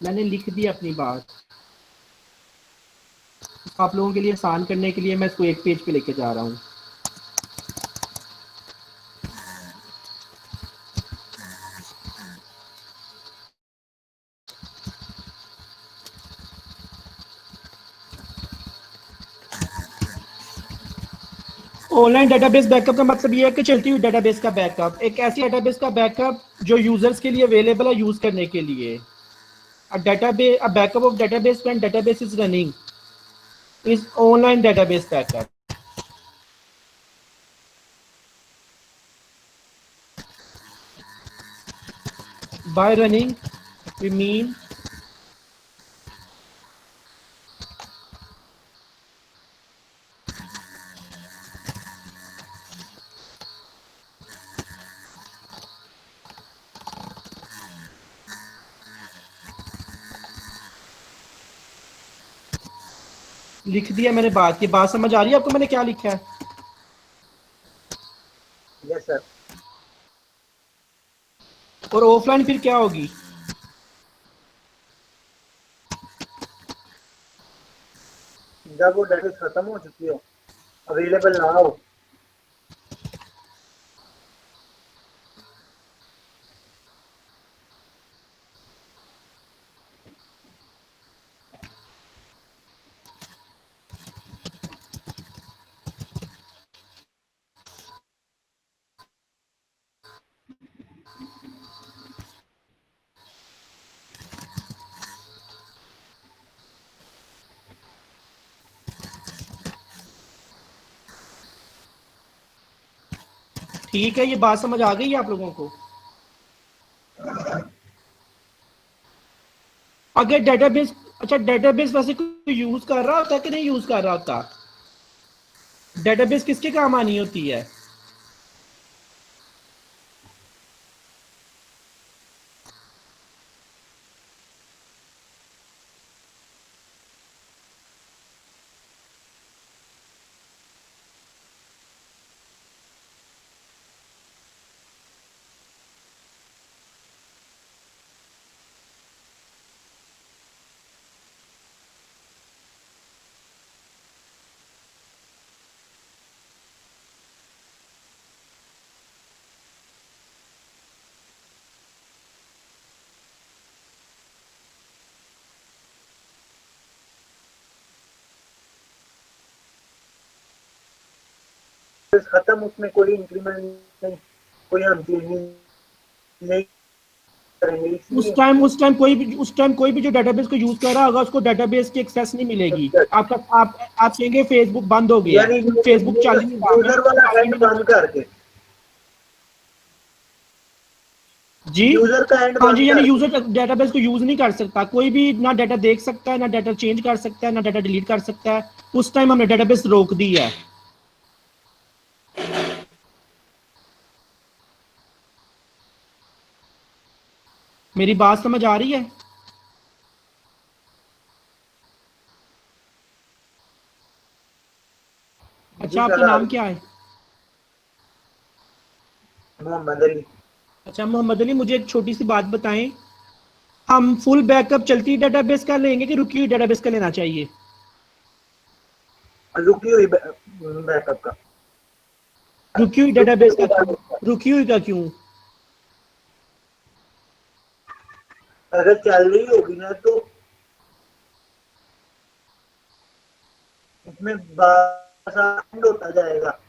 मैंने लिख दी अपनी बात। आप लोगों के लिए आसान करने के लिए मैं इसको एक पेज पे लेके जा रहा हूँ। ऑनलाइन डेटाबेस बैकअप का मतलब ये है कि चलती हुई डेटाबेस का बैकअप, एक ऐसी डेटाबेस का बैकअप जो यूजर्स के लिए अवेलेबल है यूज करने के लिए। A backup of database when database is running is online database backup. By running, we mean लिख दिया मैंने बात। ये बात समझ आ रही है आपको मैंने क्या लिखा है? Yes sir. और ऑफलाइन फिर क्या होगी? जब वो डेटा खत्म हो चुकी हो, अवेलेबल ना हो, ठीक है, ये बात समझ आ गई है आप लोगों को? अगर डेटाबेस, अच्छा डेटाबेस वैसे कोई यूज कर रहा होता है कि नहीं यूज कर रहा होता? डेटाबेस किसके काम आनी होती है? खत्म, उसमें कोई इंक्रीमेंट नहीं, कोई हम चीज नहीं करेंगे, इसलिए उस टाइम कोई भी जो डेटाबेस को यूज कर रहा होगा उसको डेटाबेस की एक्सेस नहीं मिलेगी। आपका आप कहेंगे फेसबुक बंद हो गया यानी है, फेसबुक चल नहीं रहा, यूजर वाला एंड बंद करके, जी यूजर का एंड हाँ जी, बंद यानी करके, यूजर डेटाबेस को यूज नहीं कर सकता, कोई भी ना डाटा देख सकता है, ना डाटा चेंज कर सकता है, ना डाटा डिलीट कर सकता है। उस टाइम हमने डेटाबेस रोक दी है। मेरी बात समझ आ रही है? जी अच्छा, आपका सर, नाम क्या है? मोहम्मद अली। अच्छा मोहम्मद अली, मुझे एक छोटी सी बात बताएं, हम फुल बैकअप चलती डेटाबेस का लेंगे कि रुकी हुई डेटाबेस का लेना चाहिए? रुकी हुई बैकअप का, रुकी हुई डेटाबेस का क्यों? रुकी हुई का क्यों? अगर चल रही होगी ना तो उसमें एंड होता जाएगा।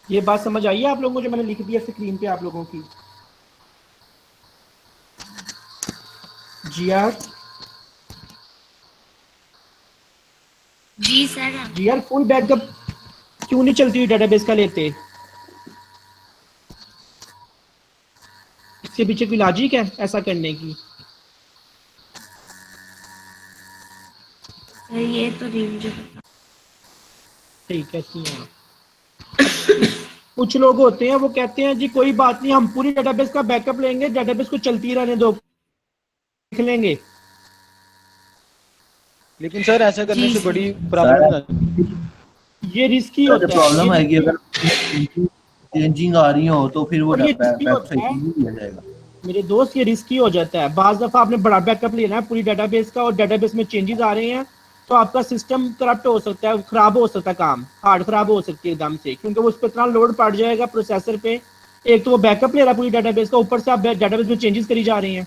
ये बात समझ आई है आप लोगों को जो मैंने लिख दिया स्क्रीन पे आप लोगों की? जी यार, जी सर। जी यार, फुल बैकअप क्यों नहीं चलती हुई डेटाबेस का लेते? इसके पीछे कोई लॉजिक है ऐसा करने की? सर ये तो नहीं मुझे पता। ठीक है, हाँ। कुछ लोग होते हैं वो कहते हैं जी कोई बात नहीं, हम पूरी डेटाबेस का बैकअप लेंगे, डेटाबेस को चलती रहने दो। लेंगे। लेकिन सर ऐसा करने जी से सर। बड़ी प्रॉब्लम हो सर जाती ये रिस्की सर होता है, प्रॉब्लम ये आएगी risky अगर चेंजिंग आ रही हो तो फिर वो और ये रिस्की होता वेबसाइट है नहीं किया जाएगा। मेरे दोस्त, ये रिस्की हो जाता है। बाज दफा आपने बड़ा बैकअप लेना है पूरी डेटाबेस का और डेटाबेस में चेंजेस आ रहे हैं तो आपका सिस्टम करप्ट हो सकता है, खराब हो सकता है, काम हार्ड खराब हो सकती है एकदम से, क्योंकि वो उस पर इतना लोड पड़ जाएगा प्रोसेसर पे। एक तो वो बैकअप ले रहा है पूरी डेटाबेस का, ऊपर से आप डेटाबेस में चेंजेस करी जा रही हैं,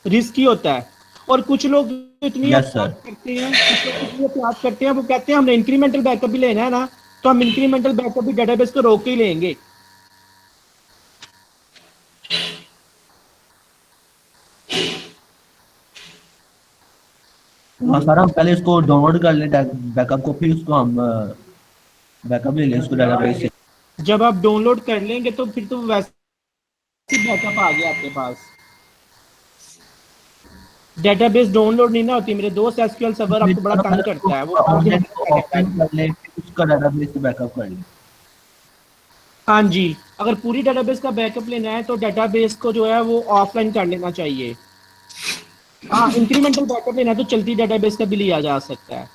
रिस्की होता है। और कुछ लोग इतनी यस एहतियात सर। करते हैं, कुछ लोग इतनी एहतियात करते हैं, वो कहते हैं हमने इंक्रीमेंटल बैकअप भी लेना है ना, तो हम इंक्रीमेंटल बैकअप भी डेटाबेस को रोक के ही लेंगे। हाँ सर, हम पहले इसको डाउनलोड कर लें बैकअप को, फिर उसको हम बैकअप ले लें उसको डेटाबेस से। जब आप डाउनलोड कर लेंगे तो फिर तो वैसे बैकअप आ गया आपके पास। डेटाबेस डाउनलोड नहीं ना होती मेरे दोस्त, एसक्यूएल सर्वर आपको बड़ा तंग करता है, वो सारा दिन ऑनलाइन हमारे कहता है। ऑफलाइन कर लें, फिर उसका डेटाबेस से बैकअप कर लें। हाँ जी, अगर पूरी डेटाबेस का बैकअप लेना है तो डेटाबेस को जो है वो ऑफलाइन कर लेना चाहिए। हाँ, इंक्रीमेंटल बैकअप लेना है तो चलती डेटाबेस का भी लिया जा सकता है।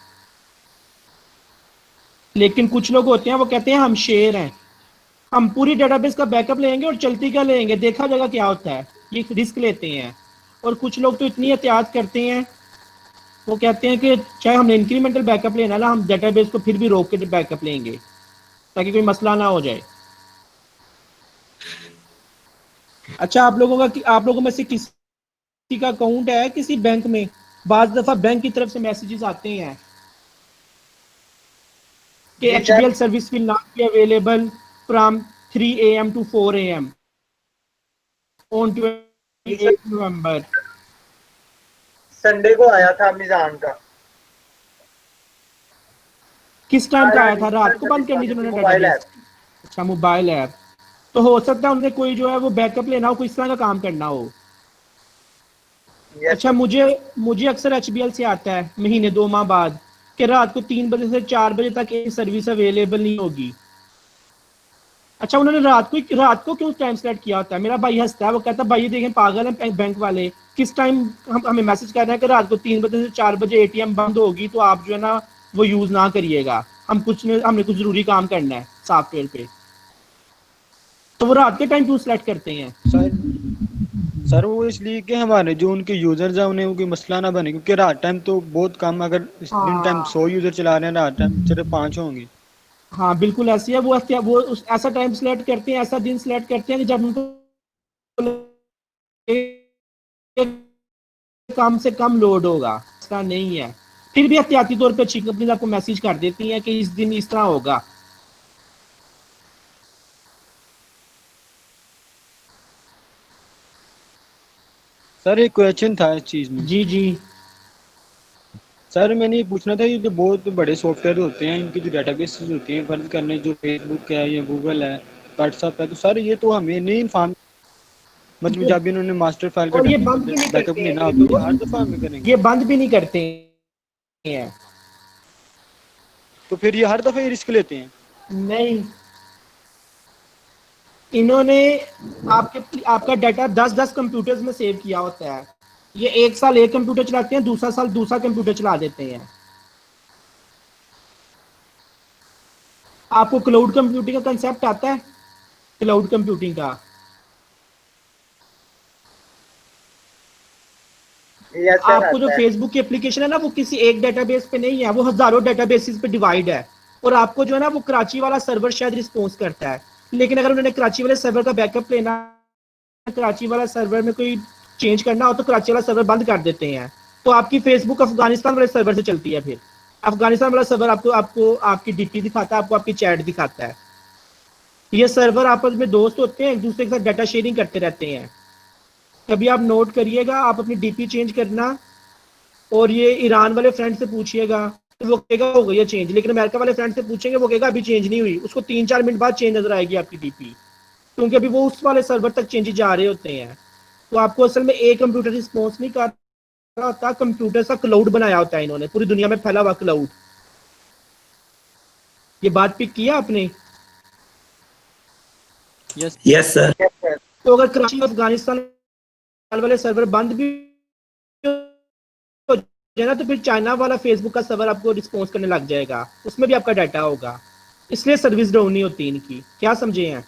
लेकिन कुछ लोग होते हैं वो कहते हैं हम शेर हैं, हम पूरी डेटाबेस का बैकअप लेंगे और चलती का लेंगे, देखा जाएगा क्या होता है, ये रिस्क लेते हैं। और कुछ लोग तो इतनी एहतियात करते हैं, वो कहते हैं कि चाहे हमने इंक्रीमेंटल बैकअप लेना है ना, हम डेटाबेस को फिर भी रोक के बैकअप लेंगे ताकि कोई मसला ना हो जाए। अच्छा, आप लोगों में से किसी का अकाउंट है किसी बैंक में? बाज दफा बैंक की तरफ से मैसेजेस आते हैं कि जी sir. HBL service will not be available from 3 AM to 4 AM on जी सर, 28 नवंबर। संडे को आया था अमेज़न का। किस टाइम का आया था? रात को बंद करनी थी सर्विस उन्होंने मोबाइल डेटाबेस? ऐप। अच्छा, मोबाइल ऐप। तो हो सकता है उन्हें कोई जो है वो बैकअप लेना हो, कोई इस तरह का काम करना हो। यस अच्छा, सर। मुझे अक्सर HBL से आता है महीने 2 माह बाद कि रात को 3 बजे से 4 बजे तक ये सर्विस अवेलेबल नहीं होगी। अच्छा, उन्होंने रात को क्यों टाइम सेलेक्ट किया होता है? मेरा भाई हंसता है, वो कहता है भाई ये देखें पागल है बैंक वाले, किस टाइम हमें मैसेज कर रहे हैं कि रात को 3 बजे से 4 बजे ATM बंद होगी तो आप जो है ना वो यूज ना करिएगा, हमने कुछ जरूरी काम करना है सॉफ्टवेयर पे। तो वो रात के टाइम क्यों सेलेक्ट करते हैं? सर सर वो इसलिए कि हमारे जो उनके यूजर्स हैं उन्हें कोई मसला ना बने, क्योंकि रात टाइम तो बहुत कम, अगर दिन टाइम हाँ 100 यूजर चला रहे हैं, रात टाइम सिर्फ 5 होंगे। हाँ, बिल्कुल ऐसी है। ऐसा टाइम सेलेक्ट करते हैं, ऐसा दिन सेलेक्ट करते हैं कि जब उनको कम से कम लोड होगा, ऐसा नहीं है। फिर भी एहतियाती तौर पर अच्छी कंपनी आपको मैसेज कर देती है कि इस दिन इस तरह होगा। सर एक क्वेश्चन था इस चीज में। जी जी। सर मैंने ये पूछना था, ये जो बहुत बड़े सॉफ्टवेयर होते हैं इनकी जो डेटाबेसेस होती हैं, फर्ज करने जो फेसबुक है या गूगल है, व्हाट्सएप है, तो सर ये तो हमें नहीं इन्फॉर्म, मतलब जब भी इन्होंने मास्टर फाइल का और ये बंद भी नहीं बैकअप करते हैं लेना मेरे होता है, ये हर दोस्त, दफा हमें करेंगे? ये बंद भी नहीं करते हैं। तो फिर ये हर दफा ये रिस्क लेते हैं? नहीं, इन्होंने आपका डाटा 10-10 कंप्यूटर्स में सेव किया होता है। ये एक साल एक कंप्यूटर चलाते हैं, दूसरा साल दूसरा कंप्यूटर चला देते हैं। आपको क्लाउड कंप्यूटिंग का कंसेप्ट आता है? क्लाउड कंप्यूटिंग का यस सर, आपको जो आता है। फेसबुक की एप्लीकेशन है ना, वो किसी एक डेटाबेस पे नहीं है, वो हजारों डेटाबेसेस पे डिवाइड है। और आपको जो है ना वो कराची वाला सर्वर शायद रिस्पॉन्स करता है, लेकिन अगर उन्होंने कराची वाले सर्वर का बैकअप लेना, कराची वाला सर्वर में कोई चेंज करना हो तो कराची वाला सर्वर बंद कर देते हैं। तो आपकी फेसबुक अफगानिस्तान वाले सर्वर से चलती है। फिर अफगानिस्तान वाला सर्वर आपको आपको आपकी DP दिखाता है, आपको आपकी चैट दिखाता है। ये सर्वर आपस में दोस्त होते हैं, एक दूसरे के साथ डाटा शेयरिंग करते रहते हैं। कभी आप नोट करिएगा, आप अपनी DP चेंज करना और ये ईरान वाले फ्रेंड से पूछिएगा तो वो कहेगा हो गई है चेंज, लेकिन अमेरिका वाले फ्रेंड से पूछेंगे वो कहेगा अभी चेंज नहीं हुई, उसको 3-4 मिनट बाद चेंज नजर आएगी आपकी DP, क्योंकि अभी वो उस वाले सर्वर तक चेंजेस जा रहे होते हैं। तो आपको असल में एक कंप्यूटर रिस्पॉन्स नहीं कर रहा होता, कंप्यूटर का क्लाउड बनाया होता है इन्होंने, पूरी दुनिया में फैला हुआ क्लाउड। ये बात पिक किया आपने? Yes yes sir. Yes sir. तो अगर कराची अफगानिस्तान वाले सर्वर बंद भी हो जाए ना, तो फिर चाइना वाला फेसबुक का सर्वर आपको रिस्पॉन्स करने लग जाएगा, उसमें भी आपका डाटा होगा, इसलिए सर्विस डाउन नहीं होती इनकी। क्या समझे हैं?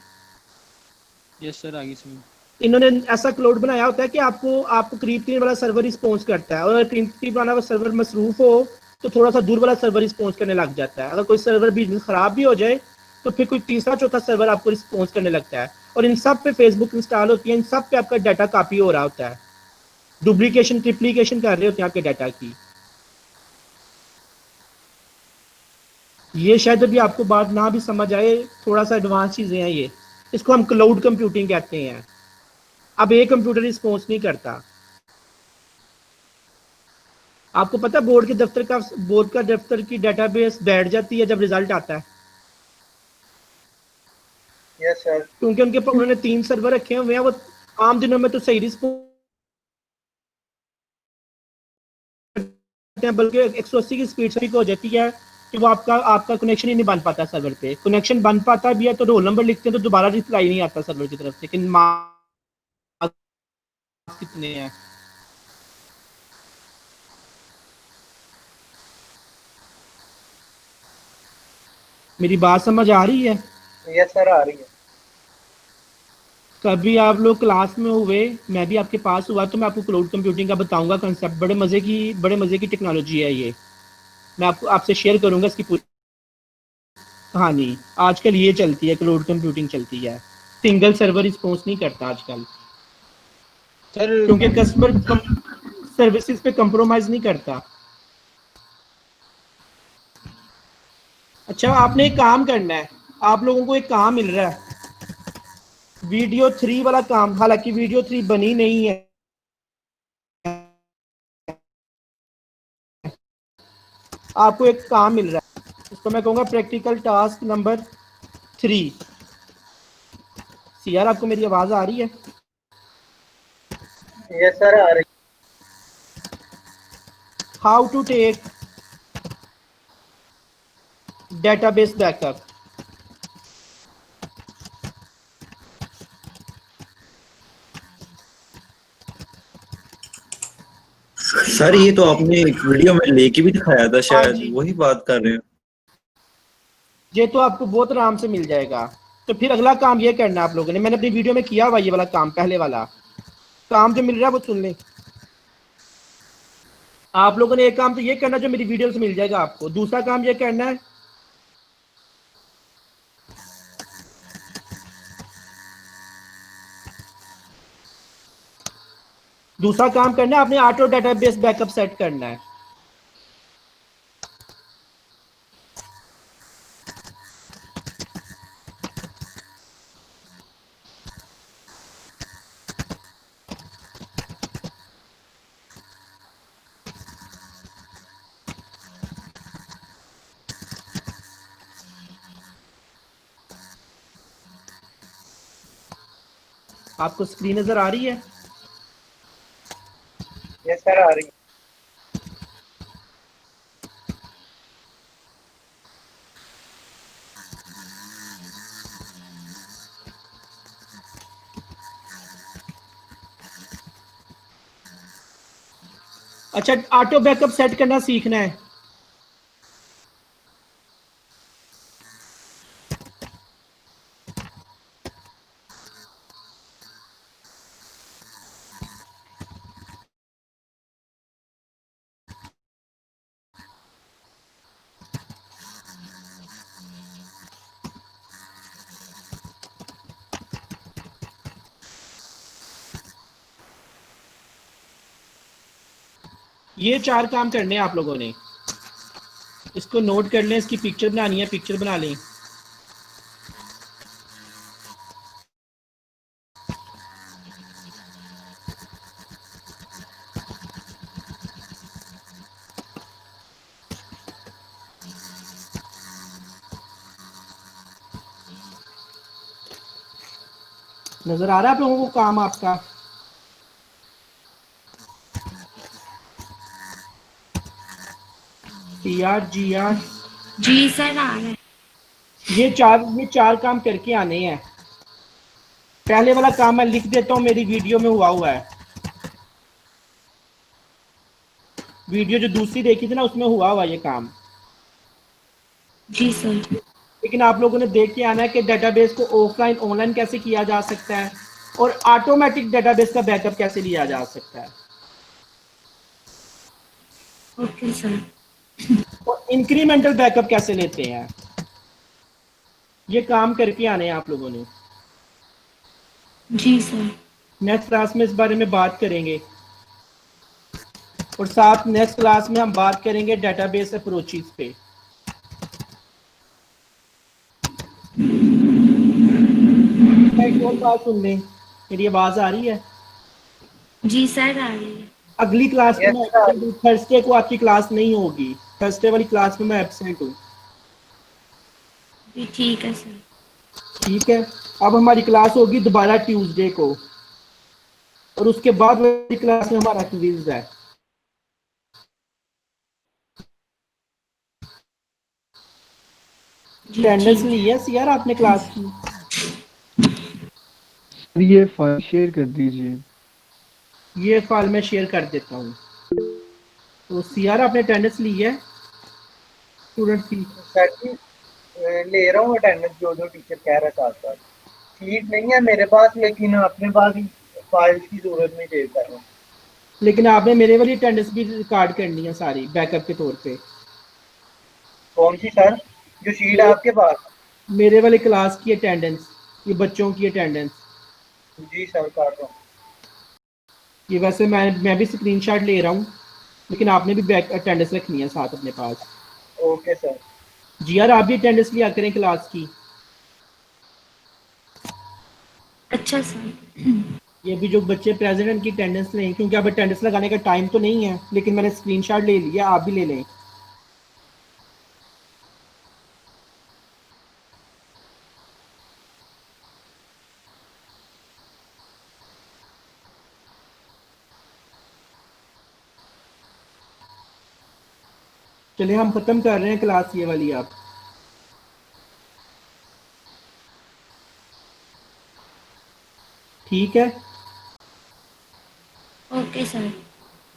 यस सर, आगे समझ। इन्होंने ऐसा क्लाउड बनाया होता है कि आपको करीब करीब वाला सर्वर रिस्पॉन्स करता है, और अगर करीब करीब वाला सर्वर मसरूफ हो तो थोड़ा सा दूर वाला सर्वर रिस्पॉन्स करने लग जाता है। अगर कोई सर्वर भी खराब भी हो जाए तो फिर कोई तीसरा चौथा सर्वर आपको रिस्पॉन्स करने लगता है, और इन सब पे फेसबुक इंस्टॉल होती है, इन सब पे आपका डाटा कॉपी हो रहा होता है, डुप्लीकेशन ट्रिप्लीकेशन कर रहे होते हैं आपके डाटा की। ये शायद अभी आपको बात ना भी समझ आए, थोड़ा सा एडवांस चीजें हैं ये, इसको हम क्लाउड कंप्यूटिंग कहते हैं। अब एक कंप्यूटर रिस्पॉन्स नहीं करता। आपको पता है बोर्ड का दफ्तर की डेटाबेस बैठ जाती है जब रिजल्ट आता है, यस सर। क्योंकि उन्होंने 3 सर्वर रखे हुए हैं। वो आम दिनों में तो सही रिस्पॉन्स, बल्कि 180 की स्पीड से हो जाती है कि वो आपका कनेक्शन ही नहीं बन पाता सर्वर पे। कनेक्शन बन पाता भी है तो रोल नंबर लिखते हैं तो दोबारा रिप्लाई नहीं आता सर्वर की तरफ से कि मार्क्स कितने हैं। मेरी बात समझ आ रही है? यस सर, आ रही है। कभी आप लोग क्लास में हुए, मैं भी आपके पास हुआ, तो मैं आपको क्लाउड कंप्यूटिंग का बताऊंगा कंसेप्ट। बड़े मजे की टेक्नोलॉजी है ये। मैं आपसे शेयर करूंगा इसकी पूरी कहानी। आजकल ये चलती है, क्लाउड कंप्यूटिंग चलती है, सिंगल सर्वर रिस्पॉन्स नहीं करता आजकल, सर क्योंकि कस्टमर सर्विसेज पे कंप्रोमाइज नहीं करता। अच्छा, आपने एक काम करना है, आप लोगों को एक काम मिल रहा है, वीडियो 3 वाला काम। हालांकि वीडियो 3 बनी नहीं है, आपको एक काम मिल रहा है, इसको मैं कहूँगा प्रैक्टिकल टास्क नंबर 3। सीआर, आपको मेरी आवाज आ रही है? यस सर, आ रही how to take database backup. Sir ये तो आपने एक वीडियो में लेके भी दिखाया था, हाँ शायद जी, वही बात कर रहे हैं। ये तो आपको बहुत आराम से मिल जाएगा। तो फिर अगला काम ये करना है आप लोगों ने, मैंने अपनी वीडियो में किया हुआ ये वाला काम, पहले वाला काम जो मिल रहा है वो सुन लें। आप लोगों ने एक काम तो ये करना जो मेरी वीडियो से मिल जाएगा आपको। दूसरा काम ये करना है, आपने ऑटो डेटाबेस बैकअप सेट करना है। आपको स्क्रीन नजर आ रही है? है। यस सर, आ रही है। अच्छा, ऑटो बैकअप सेट करना सीखना है। ये 4 काम करने हैं आप लोगों ने, इसको नोट कर लें। इसकी पिक्चर बनानी है, पिक्चर बना लें। नजर आ रहा है आप लोगों को काम आपका? जी आर जी सर, आ रहा है। ये चार काम करके आने हैं। पहले वाला काम मैं लिख देता हूँ, मेरी वीडियो में हुआ है। वीडियो जो दूसरी देखी थी ना उसमें हुआ ये काम। जी सर। लेकिन आप लोगों ने देख के आना है कि डेटाबेस को ऑफलाइन ऑनलाइन कैसे किया जा सकता है और ऑटोमेटिक डेटाबेस का बैकअप कैसे लिया जा सकता है ओके सर। और इंक्रीमेंटल बैकअप कैसे लेते हैं। ये काम करके आने हैं आप लोगों ने। जी सर। नेक्स्ट क्लास में इस बारे में बात करेंगे और साथ नेक्स्ट क्लास में हम बात करेंगे डेटाबेस अप्रोचेस पे। एक और बात सुन लें, मेरी आवाज आ रही है? जी सर आ रही है। अगली क्लास में यस मैं सर। एब्सेंट हूँ, थर्सडे को आपकी क्लास नहीं होगी। थर्सडे वाली क्लास में मैं एब्सेंट हूँ। जी ठीक है सर। ठीक है, अब हमारी क्लास होगी दोबारा ट्यूसडे को और उसके बाद वाली क्लास में हमारा क्विज है। जी अटेंडेंस ठीक ली है। है यार आपने क्लास की? सर ये फाइल शेयर कर दीजिए। ये फाइल मैं शेयर कर देता हूँ। तो सीआर आपने अटेंडेंस ली है स्टूडेंट की? सर जी ले रहा हूँ अटेंडेंस जो जो टीचर कह रहा था साथ साथ। शीट नहीं है मेरे पास, लेकिन अपने पास ही फाइल्स की जरूरत में चेक कर रहा हूँ। लेकिन आपने मेरे वाली अटेंडेंस भी रिकॉर्ड करनी है सारी बैकअप के तौर पे। कौन सी सर? जो शीट है आपके पास? मेरे वाले क्लास की अटेंडेंस, ये बच्चों की अटेंडेंस। जी सर कर रहा हूँ। ये वैसे मैं भी स्क्रीनशॉट ले रहा हूँ, लेकिन आपने भी बैक अटेंडेंस रखनी है साथ अपने पास। Okay sir. जी यार आप भी अटेंडेंस लिया करें क्लास की। अच्छा सर। ये भी जो बच्चे प्रेजेंट हैं उनकी अटेंडेंस लें, क्योंकि अब अटेंडेंस लगाने का टाइम तो नहीं है, लेकिन मैंने स्क्रीनशॉट ले लिया, आप भी ले लें। चलिए हम खत्म कर रहे हैं क्लास ये वाली आप। ठीक है। Okay sir.